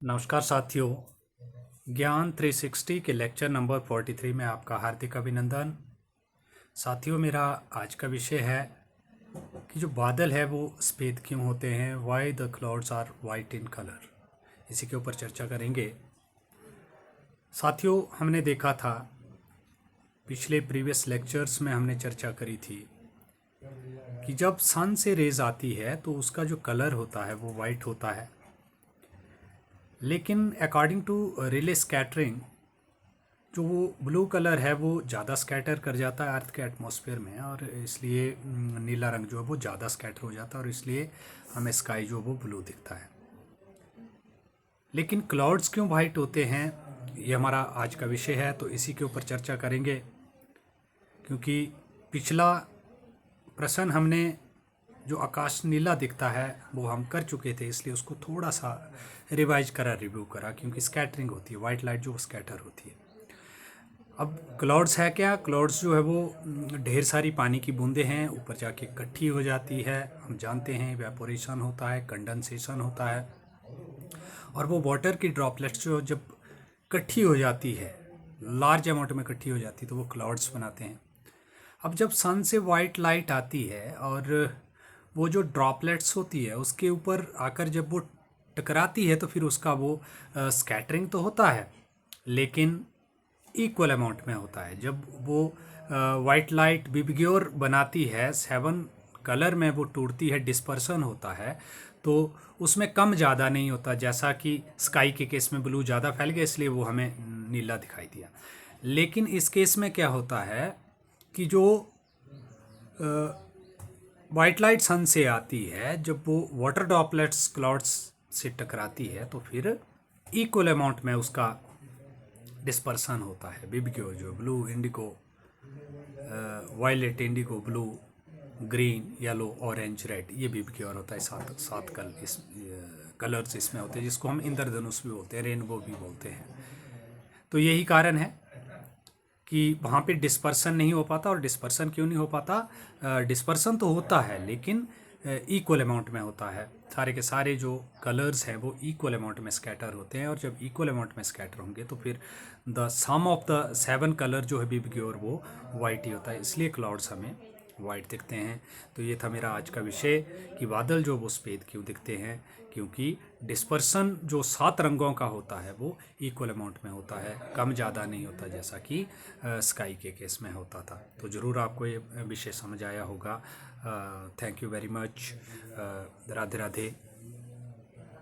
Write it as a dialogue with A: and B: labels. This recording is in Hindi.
A: नमस्कार साथियों। ज्ञान 360 के लेक्चर नंबर 43 में आपका हार्दिक अभिनंदन। साथियों, मेरा आज का विषय है कि जो बादल है वो सफ़ेद क्यों होते हैं, why the clouds are white in colour. इसी के ऊपर चर्चा करेंगे। साथियों, हमने देखा था पिछले प्रीवियस लेक्चर्स में हमने चर्चा करी थी कि जब सन से रेज आती है तो उसका जो कलर होता है वो वाइट होता है, लेकिन अकॉर्डिंग टू रिले स्कैटरिंग जो वो ब्लू कलर है वो ज़्यादा स्कैटर कर जाता है अर्थ के एटमॉस्फेयर में, और इसलिए नीला रंग जो है वो ज़्यादा स्कैटर हो जाता है और इसलिए हमें स्काई जो वो ब्लू दिखता है। लेकिन क्लाउड्स क्यों वाइट होते हैं, ये हमारा आज का विषय है, तो इसी के ऊपर चर्चा करेंगे। क्योंकि पिछला प्रश्न हमने जो आकाश नीला दिखता है वो हम कर चुके थे, इसलिए उसको थोड़ा सा रिवाइज करा, रिव्यू करा, क्योंकि स्कैटरिंग होती है, वाइट लाइट जो स्कैटर होती है। अब क्लाउड्स है क्या? क्लाउड्स जो है वो ढेर सारी पानी की बूंदें हैं, ऊपर जाके इकट्ठी हो जाती है। हम जानते हैं इवेपोरेशन होता है, कंडेंसेशन होता है, और वो वाटर की ड्रॉपलेट्स जो जब इकट्ठी हो जाती है, लार्ज अमाउंट में इकट्ठी हो जाती है, तो वो क्लाउड्स बनाते हैं। अब जब सन से वाइट लाइट आती है और वो जो ड्रॉपलेट्स होती है उसके ऊपर आकर जब वो टकराती है तो फिर उसका वो स्कैटरिंग तो होता है, लेकिन इक्वल अमाउंट में होता है। जब वो वाइट लाइट विबग्योर बनाती है, 7 कलर में वो टूटती है, डिस्पर्सन होता है, तो उसमें कम ज़्यादा नहीं होता। जैसा कि स्काई के केस में ब्लू ज़्यादा फैल गया इसलिए वो हमें नीला दिखाई दिया। लेकिन इस केस में क्या होता है कि जो वाइट लाइट सन से आती है, जब वो वाटर ड्रॉपलेट्स क्लाउड्स से टकराती है तो फिर इक्वल अमाउंट में उसका डिस्पर्सन होता है। विबग्योर जो blue, indigo, violet, indigo, blue, green, yellow, orange, red, ये विबग्योर होता है। सात कलर्स इसमें होते हैं, जिसको हम इंद्रधनुष भी बोलते हैं, रेनबो भी बोलते हैं। तो यही कारण है कि वहाँ पे डिस्पर्सन नहीं हो पाता। और डिस्पर्सन क्यों नहीं हो पाता? डिस्पर्सन तो होता है लेकिन इक्वल अमाउंट में होता है। सारे के सारे जो कलर्स हैं वो इक्वल अमाउंट में स्कैटर होते हैं, और जब इक्वल अमाउंट में स्कैटर होंगे तो फिर the sum of the 7 colour जो है विबग्योर वो वाइट ही होता है, इसलिए क्लाउड्स हमें वाइट दिखते हैं। तो ये था मेरा आज का विषय कि बादल जो वो सफ़ेद क्यों दिखते हैं, क्योंकि डिस्पर्सन जो 7 रंगों का होता है वो इक्वल अमाउंट में होता है, कम ज़्यादा नहीं होता, जैसा कि स्काई के केस में होता था। तो ज़रूर आपको ये विषय समझ आया होगा। Thank you very much. Radhe Radhe.